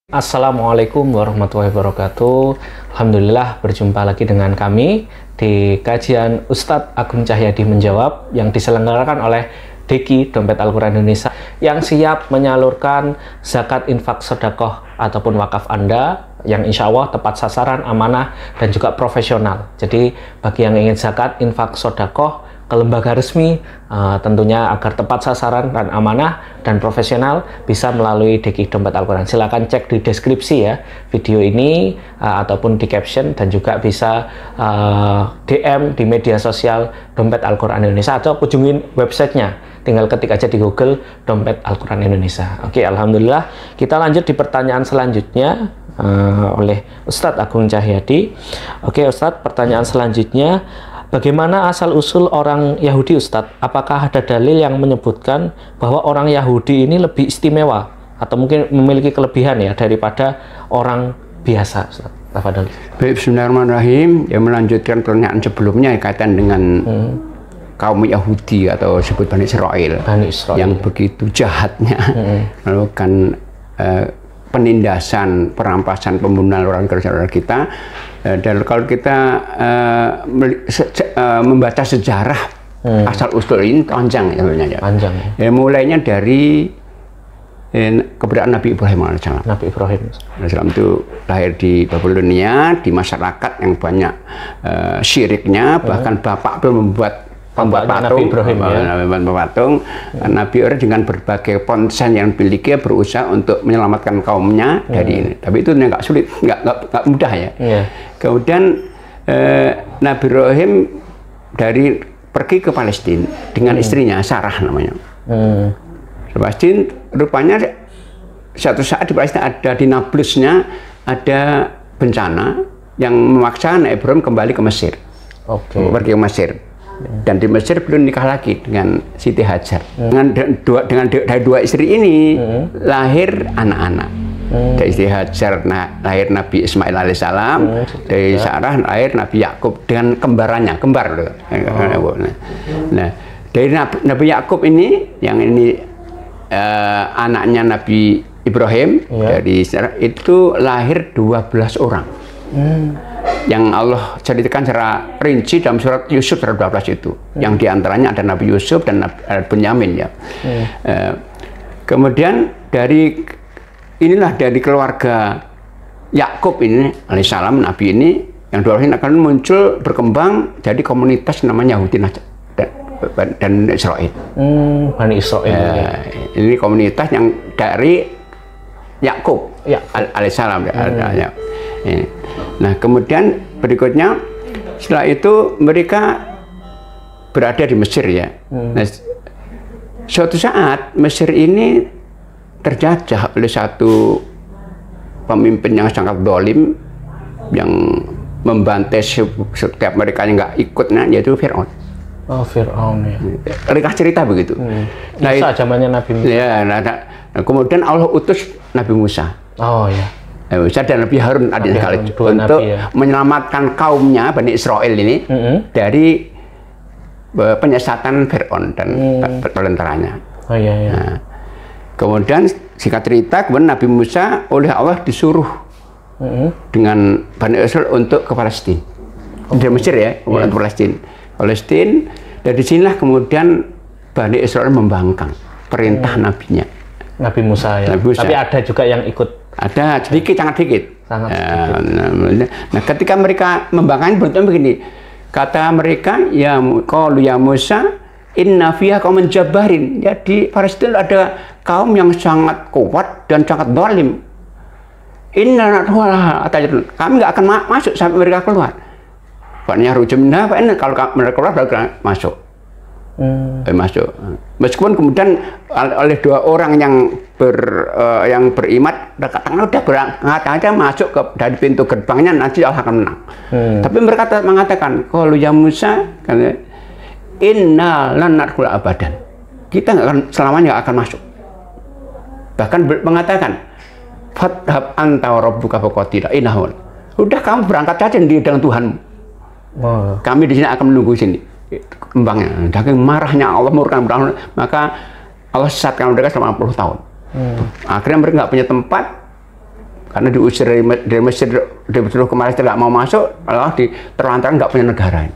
Assalamualaikum warahmatullahi wabarakatuh. Alhamdulillah berjumpa lagi dengan kami di kajian Ustadz Agung Cahyadi Menjawab yang diselenggarakan oleh DEKI Dompet Al-Quran Indonesia yang siap menyalurkan zakat, infak, sedekah ataupun wakaf Anda yang insya Allah tepat sasaran, amanah, dan juga profesional. Jadi bagi yang ingin zakat, infak, sedekah ke lembaga resmi tentunya agar tepat sasaran dan amanah dan profesional bisa melalui DEKI Dompet Al-Quran. Silakan cek di deskripsi ya video ini ataupun di caption, dan juga bisa DM di media sosial Dompet Al-Quran Indonesia atau kunjungin websitenya, tinggal ketik aja di Google Dompet Al-Quran Indonesia. Oke, alhamdulillah kita lanjut di pertanyaan selanjutnya oleh Ustadz Agung Cahyadi. Oke Ustadz, pertanyaan selanjutnya, bagaimana asal-usul orang Yahudi, Ustadz? Apakah ada dalil yang menyebutkan bahwa orang Yahudi ini lebih istimewa atau mungkin memiliki kelebihan ya daripada orang biasa, Ustadz? Tafadhol. Baik, bismillahirrahmanirrahim. Yang melanjutkan pertanyaan sebelumnya kaitan dengan kaum Yahudi atau sebut Bani Israel, yang begitu jahatnya melakukan penindasan, perampasan, pembunuhan orang saudara kita. Dan kalau kita membaca sejarah asal usul ini panjang ya. Panjang. Ya, mulainya dari keberadaan Nabi Ibrahim AS. Nabi Ibrahim AS itu lahir di Babilonia, di masyarakat yang banyak syiriknya, bahkan bapak itu membuat patung. Nabi Ibrahim patung. Nabi Ibrahim dengan berbagai ponsen yang dimiliki berusaha untuk menyelamatkan kaumnya dari ini. Tapi itu nggak sulit, nggak mudah ya. Kemudian Nabi Ibrahim pergi ke Palestina dengan istrinya Sarah namanya. Palestina rupanya suatu saat di Palestina ada di Nablusnya ada bencana yang memaksa Nabi Ibrahim kembali ke Mesir. Pergi ke Mesir. Dan di Mesir belum nikah lagi dengan Siti Hajar. Dari dua istri ini lahir anak-anak. Dari Siti Hajar lahir Nabi Ismail alaihissalam, dari Sarah lahir Nabi Yakub dengan kembarannya, kembar. Nah, dari Nabi Yakub ini, yang ini anaknya Nabi Ibrahim, dari Sarah itu lahir 12 orang. Yang Allah ceritakan secara rinci dalam surat Yusuf surat 12 itu, yang diantaranya ada Nabi Yusuf dan Nabi Bunyamin ya. Kemudian dari keluarga Yakub ini alaihissalam, Nabi ini yang 12 ini akan muncul berkembang jadi komunitas namanya Yahudi dan Israel. Bani Israel. Ini komunitas yang dari Yakub alaihissalam. Nah, kemudian berikutnya setelah itu mereka berada di Mesir ya. Nah, suatu saat Mesir ini terjajah oleh satu pemimpin yang sangat zalim yang membantai setiap mereka yang nggak ikutnya, yaitu Fir'aun. Fir'aun ya. Ringkas cerita begitu. Nah, zamannya Nabi Musa. Ya, kemudian Allah utus Nabi Musa. Musa dan Nabi Harun untuk menyelamatkan kaumnya Bani Israel ini dari penyesatan Fir'aun dan tentaranya. Nah, kemudian singkat cerita, kemudian Nabi Musa oleh Allah disuruh dengan Bani Israel untuk ke Palestina. Dari Mesir ya, kemudian ke Palestina. Dari sinilah kemudian Bani Israel membangkang perintah nabinya. Nabi Musa ya. Tapi ada juga yang ikut. Ada sedikit, sangat sedikit. Nah, ketika mereka membangkang berarti begini, kata mereka, ya Musa, inna fiha qauman jabbarin. Jadi Palestina ada kaum yang sangat kuat dan sangat zalim. Kami nggak akan masuk sampai mereka keluar. Pokoknya rujumna, kalau mereka keluar baru masuk. Masuk. Meskipun kemudian oleh dua orang yang beriman udah berangkat aja masuk dari pintu gerbangnya, nanti Allah akan menang. Tapi mereka mengatakan, kalau ya Musa, inna lan nadkhul abadan. Kita nggak akan selamanya akan masuk. Bahkan mengatakan, fathab anta rabbuka faqatila innahum. Udah kamu berangkat saja dengan Tuhanmu. Kami di sini akan menunggu sini. Kembangnya, saking marahnya Allah murka, maka Allah sesatkan mereka selama 60 tahun. Akhirnya mereka nggak punya tempat, karena diusir dari Mesir, disuruh ke Palestina nggak mau masuk, malah terlantar nggak punya negara.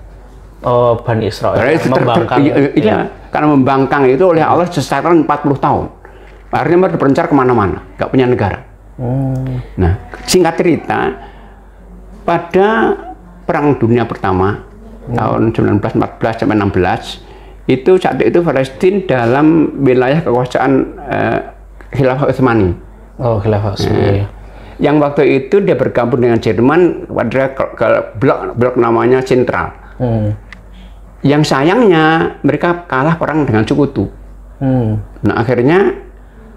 Oh, Bani Israel membangkang. Iya, karena membangkang itu oleh Allah sekitar 40 tahun. Akhirnya mereka berpencar kemana-mana, nggak punya negara. Nah, singkat cerita, pada Perang Dunia Pertama tahun 1914 sampai 16 itu saat itu Palestina dalam wilayah kekuasaan Khilafah Utsmani. Oh, Khilafah Utsmani. Yang waktu itu dia bergabung dengan Jerman pada blok namanya Sentral. Yang sayangnya mereka kalah perang dengan Sekutu. Nah, akhirnya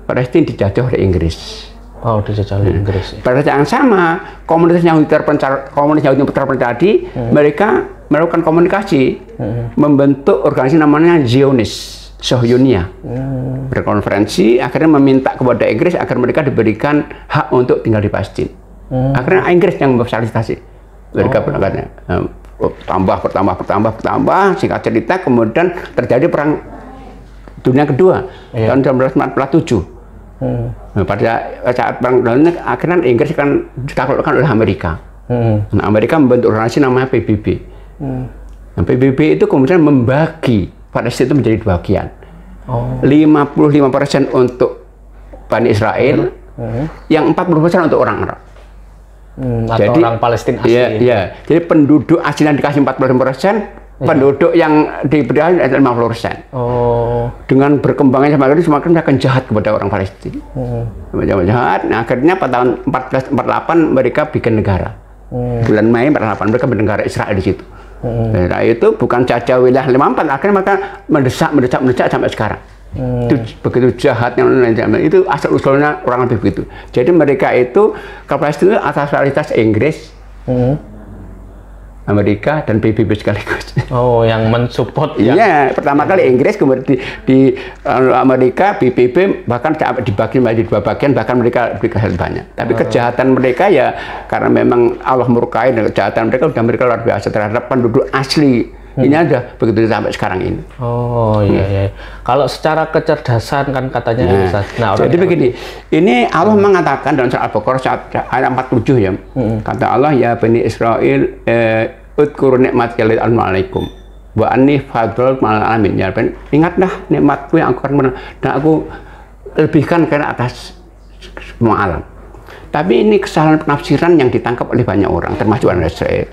Palestina dijajah oleh Inggris. Oh, dijajah oleh Inggris. Pada saat yang sama, komunitas Yahudi terpencar tadi, mereka melakukan komunikasi, membentuk organisasi namanya Zionis, Sohyonia. Berkonferensi, akhirnya meminta kepada Inggris agar mereka diberikan hak untuk tinggal di Palestina. Akhirnya Inggris yang memfasilitasi. Mereka berangkatnya bertambah, singkat cerita, kemudian terjadi Perang Dunia Kedua tahun 1947. Pada saat Perang Dunia akhirnya Inggris kan ditaklukkan oleh Amerika. Nah, Amerika membentuk organisasi namanya PBB. Nah, PBB itu kemudian membagi Palestina itu menjadi dua bagian. 55% untuk Bani Israel, yang 40% untuk orang Arab. Atau jadi, orang Palestina asli. Iya. Jadi penduduk asli yang dikasih 45%, penduduk yang diberi 50%. Dengan berkembangnya semakin akan jahat kepada orang Palestina. Jahat. Nah, akhirnya pada tahun 1448 mereka bikin negara. Bulan Mei 48 mereka bikin negara Israel di situ. Nah, itu bukan saja wilayah 54, akhirnya mereka mendesak sampai sekarang. Itu begitu jahatnya, itu asal usulnya kurang lebih begitu. Jadi mereka itu ke Palestina atas realitas Inggris, Amerika dan PBB sekaligus. Oh, yang mensupport. Iya, pertama kali Inggris, kemudian di Amerika, PBB bahkan dibagi menjadi dua bagian, bahkan mereka banyak. Tapi kejahatan mereka ya karena memang Allah murkai, dan kejahatan mereka sudah luar biasa terhadap penduduk asli. Ini ada begitu sampai sekarang ini. Oh iya. Kalau secara kecerdasan kan katanya jadi begini, ini Allah mengatakan dalam surah Al-Baqarah ayat 47 ya. Kata Allah, ya Bani Israel, udhkuru ni'mati allati an'amtu 'alaikum wa anni faddaltukum 'alal 'alamin. Ya, ingatlah nikmatku yang aku lebihkan ke atas semua alam. Tapi ini kesalahan penafsiran yang ditangkap oleh banyak orang, termasuk orang Israel.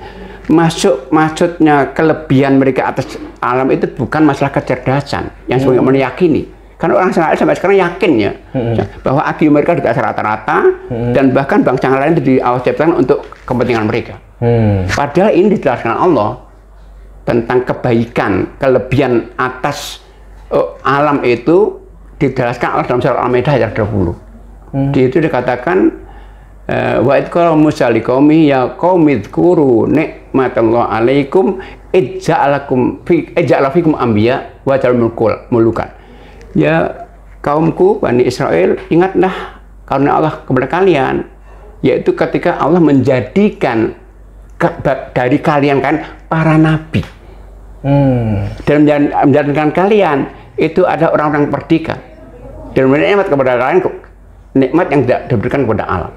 Maksudnya kelebihan mereka atas alam itu bukan masalah kecerdasan yang sebenarnya meyakini. Karena orang Israel sampai sekarang yakin ya bahwa IQ mereka di atas rata-rata dan bahkan bangsa yang lain itu diawaskan untuk kepentingan mereka. Padahal ini dijelaskan Allah tentang kebaikan, kelebihan atas alam itu dijelaskan Allah dalam surah Al-Maidah ayat 20. Di itu dikatakan wa idh qala Musa liqaumi ya qaumi dzkuru nikmatallahi 'alaikum ij'ala fikum anbiya wa ja'ala mulukan. Ya kaumku Bani Israel, ingatlah karena Allah kepada kalian, yaitu ketika Allah menjadikan dari kalian kan para nabi dan menjadikan kalian itu ada orang-orang merdeka dan memberikan nikmat kepada kalian, nikmat yang tidak diberikan kepada alam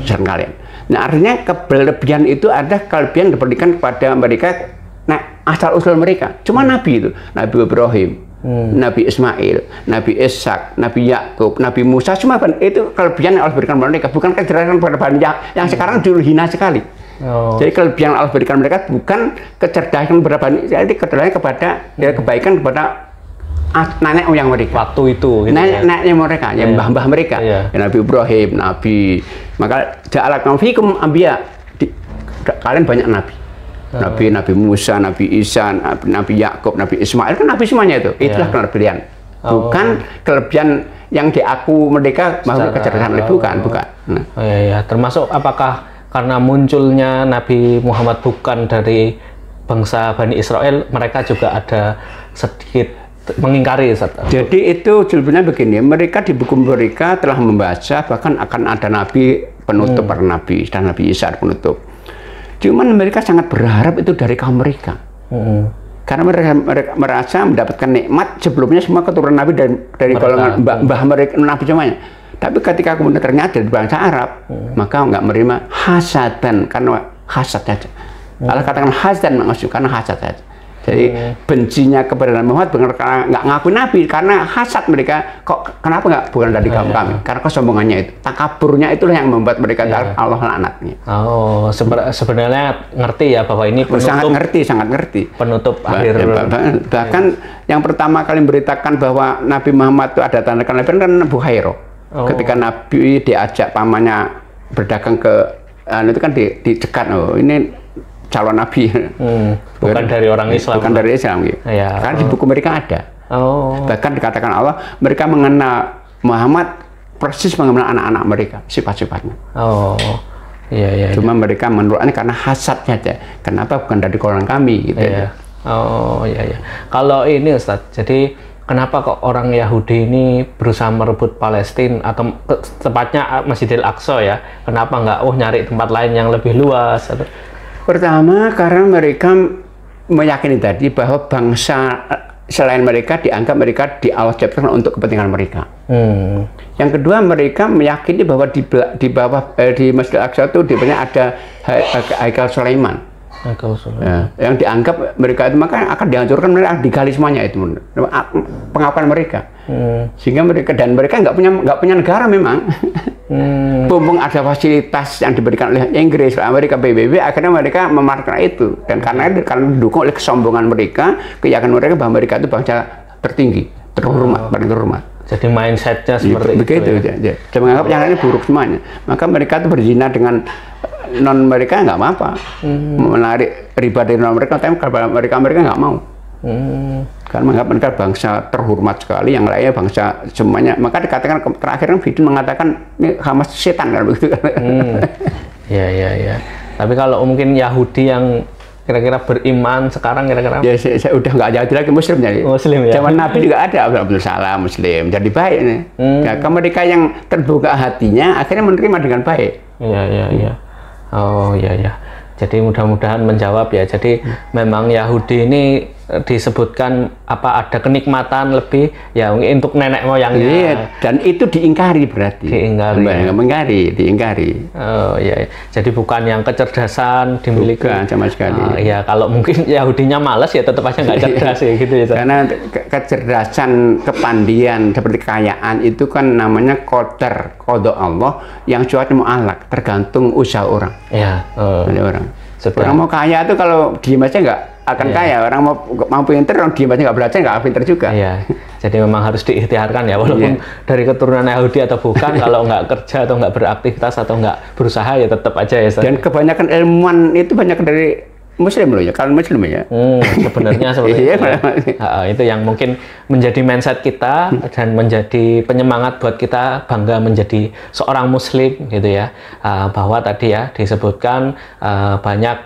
kalian. Nah, artinya kelebihan itu ada kelebihan diberikan kepada mereka. Nah, asal usul mereka cuma nabi itu, Nabi Ibrahim, Nabi Ismail, Nabi Ishak, Nabi Yakub, Nabi Musa, semua itu kelebihan yang Allah berikan kepada mereka, bukan kecerdasan kepada Bani yang sekarang dihina sekali. Jadi kelebihan yang Allah berikan mereka bukan kecerdasan kepada Bani, jadi kecerdasan kepada kebaikan kepada nenek moyang mereka waktu itu gitu, neneknya mereka, ya mbah-mbah mereka, ya, Nabi Ibrahim, Nabi, maka ja'alakum fikum anbiya, kalian banyak nabi. Nabi Musa, Nabi Isa, Nabi Yakub, Nabi Ismail, kan nabi semuanya itu. Itulah kelebihan. Bukan kelebihan yang diaku mereka bahwa kecerdasan bukan. Nah. Termasuk apakah karena munculnya Nabi Muhammad bukan dari bangsa Bani Israel, mereka juga ada sedikit mengingkari. Jadi itu sebenarnya begini, mereka di buku mereka telah membaca bahkan akan ada nabi penutup para nabi dan Nabi Isa penutup. Cuman mereka sangat berharap itu dari kaum mereka. Karena mereka merasa mendapatkan nikmat sebelumnya semua keturunan nabi dari golongan mbah mereka nabi semuanya. Tapi ketika kemudian ternyata di bangsa Arab, maka nggak menerima hasadan, karena hasad saja. Allah katakan hasad maksud karena hasad saja. Jadi bencinya kepada Nabi Muhammad bukan karena nggak ngaku Nabi, karena hasad mereka, kok kenapa nggak bukan dari kaum kami? Karena kesombongannya itu, takaburnya itulah yang membuat mereka Allah laknatnya. Oh, sebenarnya ngerti ya bahwa ini penutup, sangat ngerti. Penutup akhir. Bahkan yang pertama kali memberitakan bahwa Nabi Muhammad itu ada tanda kenabian kan Buhairo. Ketika Nabi diajak pamannya berdagang ke itu kan dicegat, ini calon nabi, bukan dari orang Islam, bukan dari Islam, gitu. Ya. Karena di buku mereka ada. Bahkan dikatakan Allah, mereka mengenal Muhammad persis mengenal anak-anak mereka, sifat-sifatnya. Iya. Cuma mereka menurutnya karena hasad saja. Kenapa bukan dari golongan kami? Gitu. Iya. Iya. Kalau ini Ustadz, jadi kenapa kok orang Yahudi ini berusaha merebut Palestina atau tepatnya Masjidil Aqsa ya? Kenapa nggak nyari tempat lain yang lebih luas? Atau... Pertama, karena mereka meyakini tadi bahwa bangsa selain mereka dianggap mereka Allah ciptakan untuk kepentingan mereka. Yang kedua, mereka meyakini bahwa di bawah di Masjid Al-Aqsa itu di bawahnya ada Haikal Sulaiman. Ya, yang dianggap mereka itu maka akan dihancurkan, mereka digali semuanya itu pengakuan mereka. Sehingga mereka nggak punya negara memang. Mumpung ada fasilitas yang diberikan oleh Inggris, Amerika, PBB, akhirnya mereka memanfaatkan itu. Dan karena didukung oleh kesombongan mereka, keyakinan mereka bahwa mereka itu bangsa tertinggi, terhormat, paling terhormat. Jadi mindsetnya seperti begitu, itu ya? Dia menganggap yang lainnya buruk semuanya. Maka mereka itu berzina dengan non mereka nggak apa-apa, menarik riba dari non mereka, tapi kalau mereka nggak mau. Karena menganggap mereka bangsa terhormat sekali, yang lainnya bangsa semuanya. Maka dikatakan terakhir Biden mengatakan ini Hamas setan kan begitu. Iya. Tapi kalau mungkin Yahudi yang kira-kira beriman sekarang kira-kira ya saya udah nggak Yahudi lagi, Muslim jadi. Muslim ya. Zaman Nabi juga ada Abdul Salam Muslim, jadi baik nih. Ya, mereka yang terbuka hatinya akhirnya menerima dengan baik. Iya. Iya. Jadi mudah-mudahan menjawab ya. Jadi memang Yahudi ini disebutkan ada kenikmatan lebih ya untuk nenek moyangnya. Iya, dan itu diingkari berarti. Diingkari. Oh iya. Jadi bukan yang kecerdasan dimiliki. Bukan sama sekali. Ya kalau mungkin Yahudinya malas ya tetap aja nggak cerdas ya gitu ya. Karena kecerdasan, kepandian seperti kekayaan itu kan namanya qadar Allah yang sifatnya mu'allaq, tergantung usaha orang. Iya. Orang mau kaya itu kalau diem aja nggak akan kaya. Orang mau pinter, orang diem aja nggak belajar nggak pinter juga. Iya. Jadi memang harus diikhtiarkan ya, walaupun dari keturunan Yahudi atau bukan, kalau nggak kerja atau nggak beraktivitas atau nggak berusaha ya tetap aja ya. Dan kebanyakan ilmuwan itu banyak dari Muslim loh ya, kalau Muslim ya. Sebenarnya seperti itu. Itu yang mungkin menjadi mindset kita dan menjadi penyemangat buat kita bangga menjadi seorang Muslim gitu ya. Bahwa tadi ya disebutkan banyak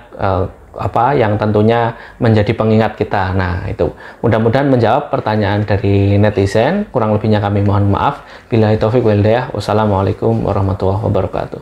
yang tentunya menjadi pengingat kita. Nah itu mudah-mudahan menjawab pertanyaan dari netizen. Kurang lebihnya kami mohon maaf. Billahi taufiq wal hidayah. Wassalamualaikum warahmatullahi wabarakatuh.